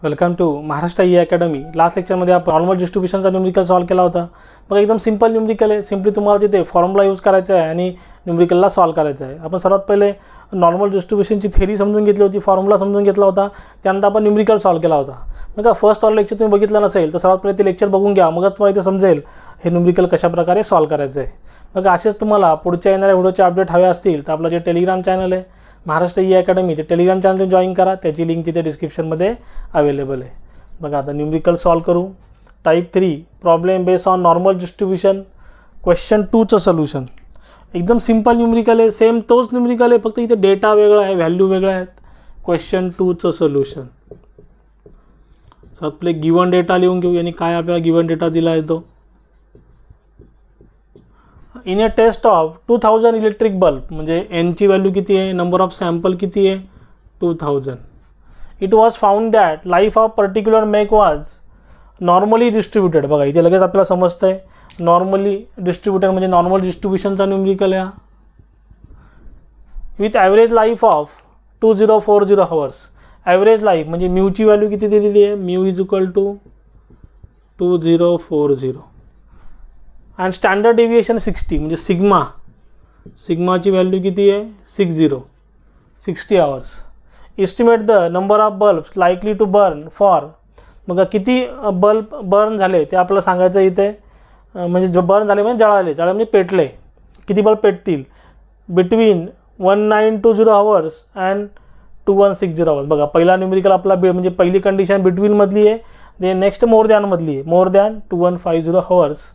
Welcome to Maharashtra e academy. Last लेक्चरमध्ये आपण normal डिस्ट्रीब्युशनचा न्यूमेरिकल सॉल्व केला होता। बघा एकदम सिंपल न्यूमेरिकल आहे। सिंपली तुम्हाला तिथे फॉर्म्युला यूज करायचा आहे आणि न्यूमेरिकलला सॉल्व करायचा आहे। आपण सर्वात पहिले नॉर्मल डिस्ट्रीब्युशनची थेरी समजून घेतली होती, फॉर्म्युला समजून घेतला होता, त्यानंतर आपण न्यूमेरिकल सॉल्व केला होता। बघा फर्स्ट ऑल लेक्चर तुम्ही बघितलं नसेल तर सर्वात पहिले ते लेक्चर बघून घ्या, मगच तुम्हाला इथे समजेल हे न्यूमेरिकल कशा प्रकारे सॉल्व करायचं आहे। बघा असेच तुम्हाला पुढच्या येणाऱ्या व्हिडिओचे अपडेट हवे असतील तर आपलं जे टेलिग्राम चॅनल आहे महाराष्ट्र ई अकॅडमी, ते टेलिग्राम चॅनल तुम्ही जॉईन करा, त्याची लिंक तिथे डिस्क्रिप्शनमध्ये अवेलेबल आहे। बघा आता न्यूमेरिकल सॉल्व करू। Type 3 problem based on normal distribution, question 2 चं सोल्यूशन। एकदम सिंपल न्यूमेरिकल आहे, सेम तोच न्यूमेरिकल आहे, फक्त इथे डेटा वेगळा आहे, व्हॅल्यू वेगळ्या आहेत। क्वेश्चन 2 चं सोल्यूशन। आपले गिवन डेटा लिहून घेऊ, यानी काय आपल्याला गिवन डेटा दिला आहे तो in a test of 2000 electric bulb, म्हणजे एन ची व्हॅल्यू किती आहे, नंबर ऑफ सॅम्पल किती आहे 2000। It was found that life of particular make was normally distributed. बघा इथे लगेच आपल्याला समजतं आहे नॉर्मली डिस्ट्रीब्युटेड म्हणजे नॉर्मल डिस्ट्रीब्युशनचा न्यूमेरिकल आहे with average life of 2040 hours. Average life म्हणजे म्यूची व्हॅल्यू किती दिलेली आहे, mu is equal to 2040 and standard deviation 60 म्हणजे सिग्माची व्हॅल्यू किती आहे 60 hours. Estimate the number of bulbs likely to burn for, मग किती बल्ब बर्न झाले ते आपल्याला सांगायचं इथे, म्हणजे जो बर्न झाले म्हणजे जळाले म्हणजे पेटले, किती बल्ब पेटतील बिटवीन 1920 आवर्स अँड 2160 आवर्स। बघा पहिला न्यूमेरिकल आपला म्हणजे पहिली कंडिशन बिटवीनमधली आहे, ते नेक्स्ट मोर दॅनमधली आहे, more than 2150 hours.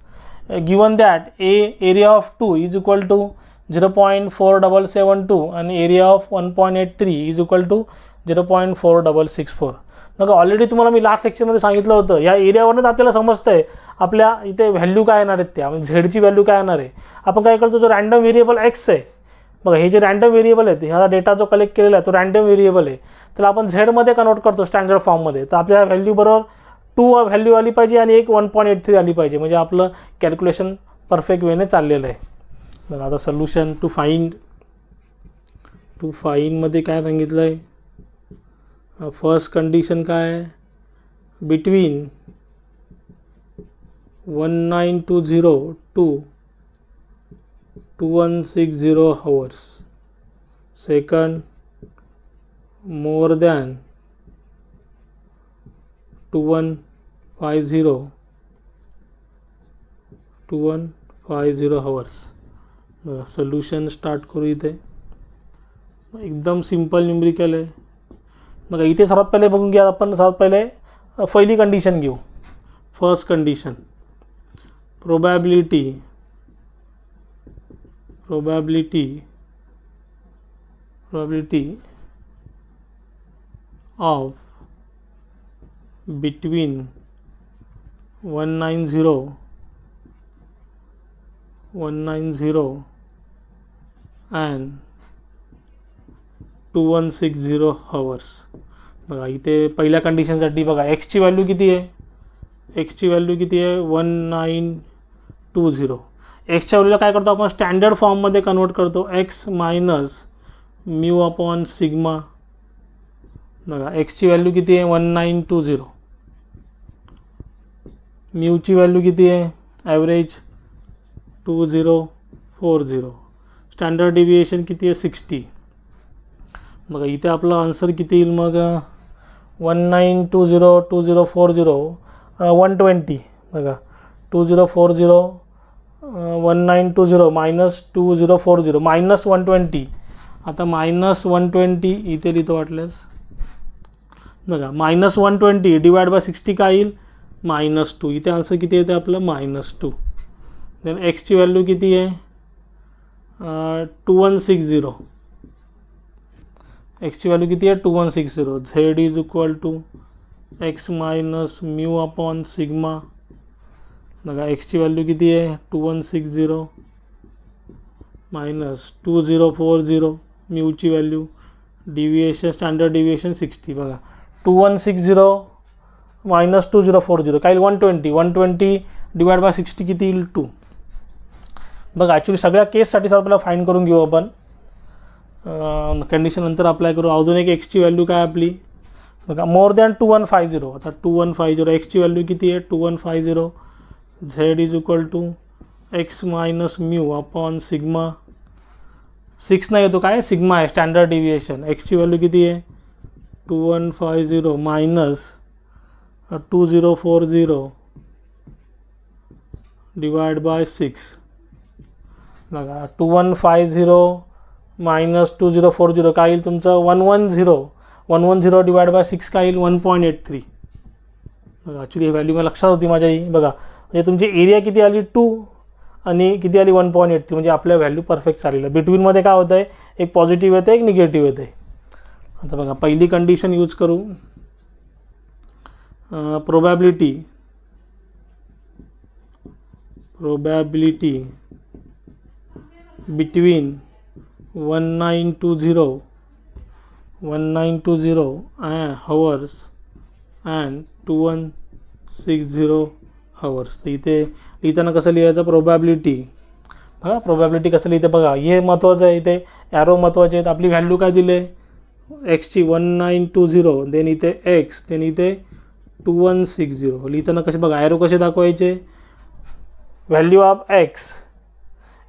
Given that area of 2 is equal to 0.4772 आणि area of 1.83 is equal to 0.4664। मग ऑलरेडी तुम्हाला मी लास्ट लेक्चरमध्ये सांगितलं होतं, या एरियावरूनच आपल्याला समजतं आहे आपल्या इथे व्हॅल्यू काय येणार आहेत, त्या म्हणजे झेडची व्हॅल्यू काय येणार आहे। आपण काय करतो, जो रँडम व्हेरिएबल एक्स आहे, बघा हे जे रँडम व्हेरिएबल आहे ह्या डेटा जो कलेक्ट केलेला आहे तो रँडम व्हेरिएबल आहे, त्याला आपण झेडमध्ये कन्वर्ट करतो स्टँडर्ड फॉर्ममध्ये। तर आपल्या व्हॅल्यू बरोबर 2 व्हॅल्यू आली पाहिजे आणि एक 1.83 आली पाहिजे, म्हणजे आपलं कॅल्क्युलेशन परफेक्ट वेने चाललेलं आहे। बघा आता सोल्यूशन टू फाइंडमध्ये काय सांगितलं आहे, फर्स्ट कंडिशन काय आहे, between 1920 to 2160 hours. Second more than 2150 hours. बघा सोल्यूशन स्टार्ट करू। इथे एकदम सिंपल न्यूमेरिकल आहे। बघा इथे सर्वात पहिले बघून घ्या, आपण सर्वात पहिले पहिली कंडिशन घेऊ। First condition probability of between 190 and 2160 hours. बघा इथे पहिल्या कंडिशनसाठी बघा एक्सची व्हॅल्यू किती आहे, 1920। एक्सच्या व्हॅल्यूला काय करतो आपण स्टँडर्ड फॉर्ममध्ये कन्वर्ट करतो, x minus mu upon sigma. बघा एक्सची व्हॅल्यू किती आहे 1920, म्यूची व्हॅल्यू किती आहे ॲव्हरेज 2040, स्टँडर्ड डेविएशन किती आहे 60। बघा इथे आपला आन्सर किती येईल मग 1920 2040 120। बघा 2040 1920 मायनस 2040 मायनस 120। आता मायनस 120 इथे लिहितो वाटल्यास, बघा मायनस 120 डिवाइड बाय 60 काय येईल -2। इथे आन्सर किती येते आपलं -2। देन एक्सची व्हॅल्यू किती आहे 2160, एक्सची व्हॅल्यू किती आहे 2160। Z is equal to X minus mu upon sigma. बघा एक्सची व्हॅल्यू किती आहे 2160 मायनस 2040, म्यूची व्हॅल्यू डिविएशन स्टँडर्ड डिविएशन 60। बघा 2160 मायनस 2040 काय 120 डिवाइड बाय 60 किती येईल 2। बघा ॲक्च्युली सगळ्या केससाठी आपल्याला फाइंड करून घेऊ आपण, कंडिशन नंतर अप्लाय करू। अजून एक एक्सची व्हॅल्यू काय आपली बघा मोर दॅन 2150. आता 2150 एक्सची व्हॅल्यू किती आहे 2150. Z is equal to X minus mu upon sigma. 6 नाही येतो काय सिग्मा आहे स्टँडर्ड डिव्हिएशन. एक्सची व्हॅल्यू किती आहे 2150 मायनस 2040 डिवाइड बाय 6. बघा 2150 मायनस 2040 काय येईल तुमचं 110 डिवाइड बाय 6 काय येईल 1.83. बघा ॲक्च्युली ही व्हॅल्यू मला लक्षात होती माझ्या ही. बघा म्हणजे तुमची एरिया किती आली 2 आणि किती आली 1.83 म्हणजे आपल्या व्हॅल्यू परफेक्ट चाललेलं. बिटवीनमध्ये काय होतं आहे एक पॉझिटिव्ह येतं एक निगेटिव्ह येतं आहे. आता बघा पहिली कंडिशन यूज करू. Probability between 1920 hours and 2160 hours. तर इथे लिहिताना कसं लिहायचं प्रोबॅबिलिटी. बघा प्रोबॅबिलिटी कसं लिहिते बघा हे महत्त्वाचं आहे. इथे ॲरो महत्त्वाचे आहेत. आपली व्हॅल्यू काय दिले एक्सची 1920 देन इथे एक्स देन इथे 2160. लिहिताना कसे बघा ॲरो कसे दाखवायचे value of x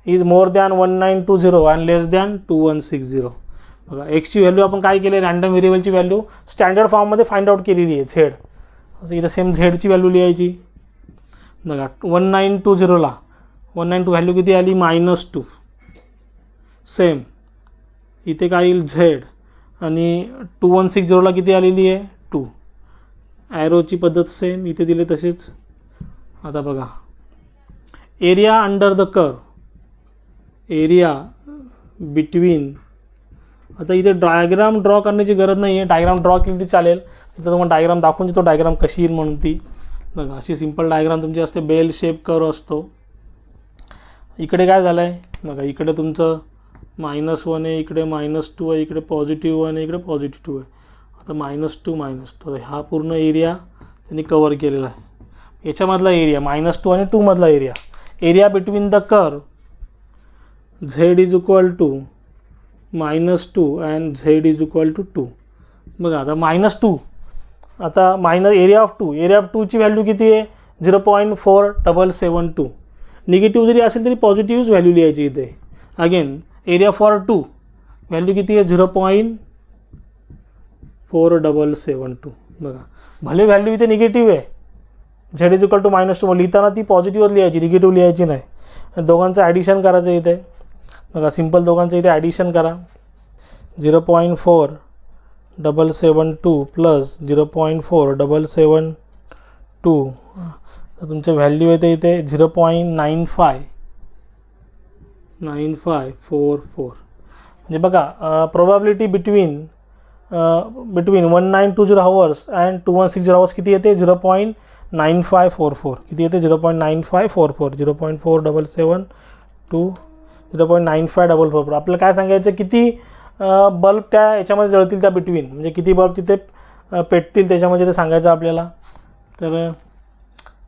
is more than 1920 and less than 2160. बघा एक्सची व्हॅल्यू आपण काय केले रँडम व्हेरिएबलची व्हॅल्यू स्टँडर्ड फॉर्ममध्ये फाइंड आउट केलेली आहे झेड. असं इथं सेम झेडची व्हॅल्यू लिहायची. बघा 1920ला 192 व्हॅल्यू किती आली -2. सेम इथे काय येईल झेड आणि 2160ला किती आलेली आहे 2. ॲरोची पद्धत सेम इथे दिले तसेच. आता बघा area under the curve area between. आता इथे डायग्राम ड्रॉ करण्याची गरज नाही आहे. डायग्राम ड्रॉ केली ती चालेल. इथं तुम्हाला डायग्राम दाखवून देतो डायग्राम कशी येईल म्हणून ती. बघा अशी सिंपल डायग्राम तुमची असते बेल शेप कर्व असतो. इकडे काय झालं आहे बघा इकडे तुमचं -1 आहे इकडे -2 आहे इकडे +1 आहे इकडे +2 आहे. आता -2 हा पूर्ण एरिया त्यांनी कवर केलेला आहे. याच्यामधला एरिया -2 आणि 2 मधला area between the curve Z is equal to -2 and Z is equal to 2. बघा आता -2 आता एरिया ऑफ 2 ची व्हॅल्यू किती आहे 0.4772. निगेटिव्ह जरी असेल तरी पॉझिटिव्ह व्हॅल्यू लिहायची इथे. अगेन एरिया फॉर 2 व्हॅल्यू किती आहे 0.4772. बघा भले व्हॅल्यू इथे निगेटिव्ह आहे झेड इज इक्वल टू -2 लिहिताना ती पॉझिटिव्ह लिहायची निगेटिव्ह लिहायची नाही. दोघांचं ॲडिशन करायचं इथे. बघा सिंपल दोघांचं इथे ॲडिशन करा 0.4772 प्लस 0.4772 तर तुमचे व्हॅल्यू येते इथे 0.9544. म्हणजे बघा probability between 1920 hours and 2160 hours किती येते 0.9544. किती येते 0.9544 0.4772 0.9544. आपल्याला काय सांगायचं किती बल्ब त्या याच्यामध्ये जळतील त्या बिटवीन म्हणजे किती बल्ब तिथे पेटतील त्याच्यामध्ये ते सांगायचं आपल्याला. तर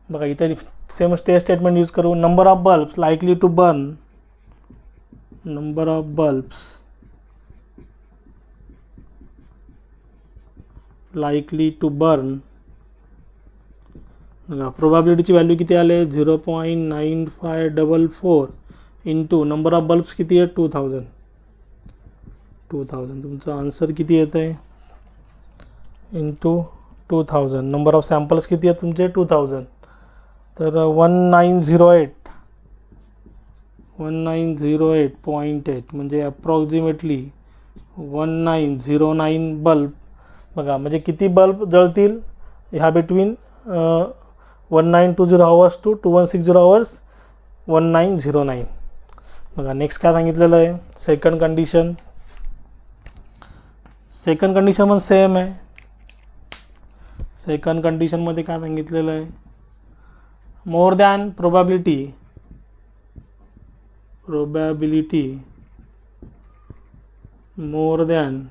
बघा इथे सेम स्टेटमेंट यूज करू. Number of bulbs likely to burn बघा प्रोबॅबिलिटीची व्हॅल्यू किती आले 0.9544 इंटू नंबर ऑफ बल्ब्स किती आहे 2000. तुमचं आन्सर किती येतं आहे इंटू 2000. नंबर ऑफ सॅम्पल्स किती आहेत तुमचे 2000. तर 1908.8 म्हणजे अप्रॉक्सिमेटली 1909 बल्ब. बघा म्हणजे किती बल्ब जळतील ह्या बिटवीन 1920 hours टू 2160 hours 1909. बघा नेक्स्ट काय सांगितलेलं आहे सेकंड कंडिशन पण सेम आहे. सेकंड कंडिशनमध्ये काय सांगितलेलं आहे मोर दॅन प्रोबॅबिलिटी मोर दॅन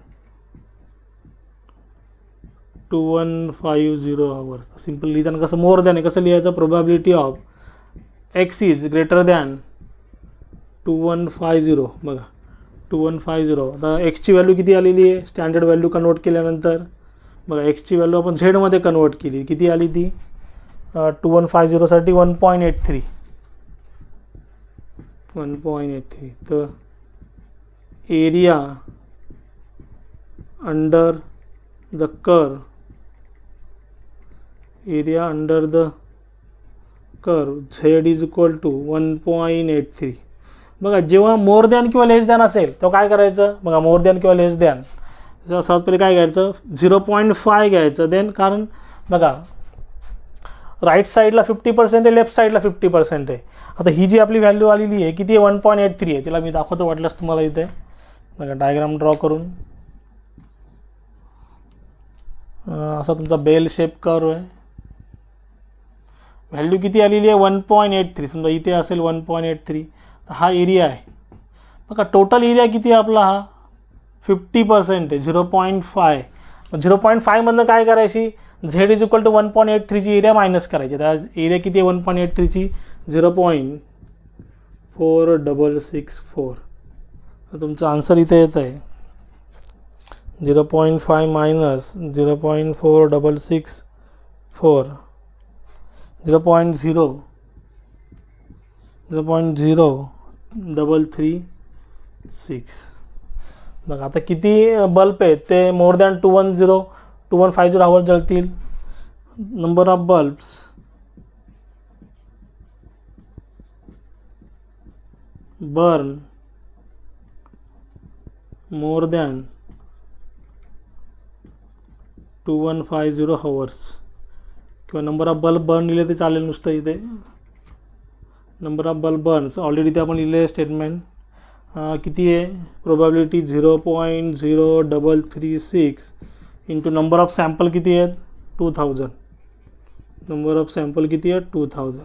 2150 hours. सिंपल लिहिताना कसं मोर दॅन आहे कसं लिहायचं probability of x is greater than 2150. बघा 2150 आता एक्सची व्हॅल्यू किती आलेली आहे स्टँडर्ड व्हॅल्यू कन्वर्ट केल्यानंतर बघा एक्सची व्हॅल्यू आपण झेडमध्ये कन्वर्ट केली, किती आली ती 2150साठी 1.83 1.83. तर area under the curve, area under the curve Z is equal to 1.83. बघा जेव्हा मोर दॅन किंवा लेस दॅन असेल तेव्हा काय करायचं, बघा मोर दॅन किंवा लेस दॅन सर्वात पहिले काय घ्यायचं 0.5 घ्यायचं. देन कारण बघा राईट साईडला 50% आहे, लेफ्ट साईडला 50% आहे. आता ही जी आपली व्हॅल्यू आलेली आहे किती आहे 1.83 आहे. तिला मी दाखवतो वाटलंच तुम्हाला इथे, बघा डायग्राम ड्रॉ करून. असा तुमचा बेल शेप कर्व आहे, व्हॅल्यू किती आलेली आहे 1.83. समजा इथे असेल 1.83. तर हा एरिया आहे. बघा टोटल एरिया किती आहे आपला, हा 50% आहे 0.5. 0.5 मधनं काय करायची, झेड इज इक्वल टू 1.83 ची एरिया मायनस करायची. तर एरिया किती आहे 1.83 ची 0.4664. तर तुमचा आन्सर इथे येत आहे 0.5 मायनस 0.4664 0.0336. बघा आता किती बल्ब आहेत ते मोर दॅन 2150 आवर्स जळतील. Number of bulbs burn more than 2150 hours, किंवा नंबर ऑफ बल्ब बर्न लिहिले ते चालेल नुसतं इथे. Number of bulb burns already ते आपण लिहिले स्टेटमेंट. किती आहे probability 0.0336 into number of sample किती आहेत 2000. नंबर ऑफ सॅम्पल किती आहे 2000.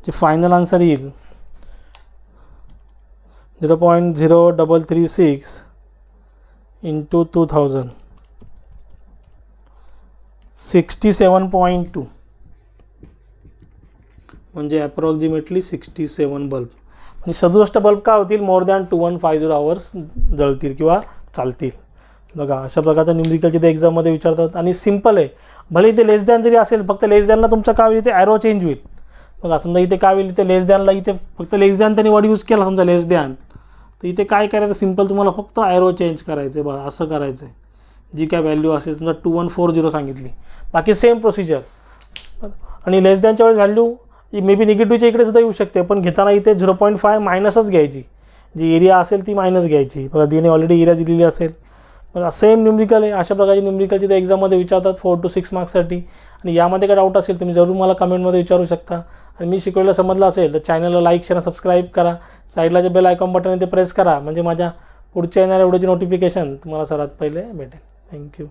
जे फायनल आन्सर येईल 0.0336 इंटू 2000 67.2 म्हणजे अप्रॉक्सिमेटली 67 बल्ब. आणि 67 बल्ब काय होतील मोर दॅन 2150 आवर्स जळतील किंवा चालतील. बघा अशा प्रकारच्या न्यूमेरिकलचे ते एक्झाममध्ये विचारतात. आणि सिम्पल आहे, भले इथे लेस दॅन जरी असेल फक्त लेस दॅनला तुमचा काय होईल इथे ॲरो चेंज होईल. बघा समजा इथे काय होईल, इथे लेस दॅनला इथे फक्त लेस दॅन त्यांनी वर्ड यूज केला समजा लेस दॅन, तर इथे काय करायचं सिम्पल तुम्हाला फक्त ॲरो चेंज करायचं आहे. बघा असं करायचं आहे, जी काय व्हॅल्यू असेल समजा 2140 सांगितली, बाकी सेम प्रोसिजर. आणि लेस दॅनच्या वेळेस व्हॅल्यू मे बी निगेटिव्हच्या इकडे सुद्धा येऊ शकते, पण घेताना इथे 0.5 मायनसच घ्यायची, जी एरिया असेल ती मायनस घ्यायची. बघा तिने ऑलरेडी एरिया दिलेली असेल. बघा सेम न्यूमेरिकल आहे. अशा प्रकारचे न्यूमेरिकलचे ते एक्झाममध्ये विचारतात 4 to 6 मार्क्ससाठी. आणि यामध्ये काय डाऊट असेल तुम्ही जरूर मला कमेंटमध्ये विचारू शकता. आणि मी शिकवलेलं समजलं असेल तर चॅनलला लाईक शेअर सबस्क्राईब करा. साईडला जे बेल आयकॉन बटन आहे ते प्रेस करा, म्हणजे माझ्या पुढच्या येणाऱ्या व्हिडिओची नोटिफिकेशन तुम्हाला सर्वात पहिले भेटेल. थँक्यू.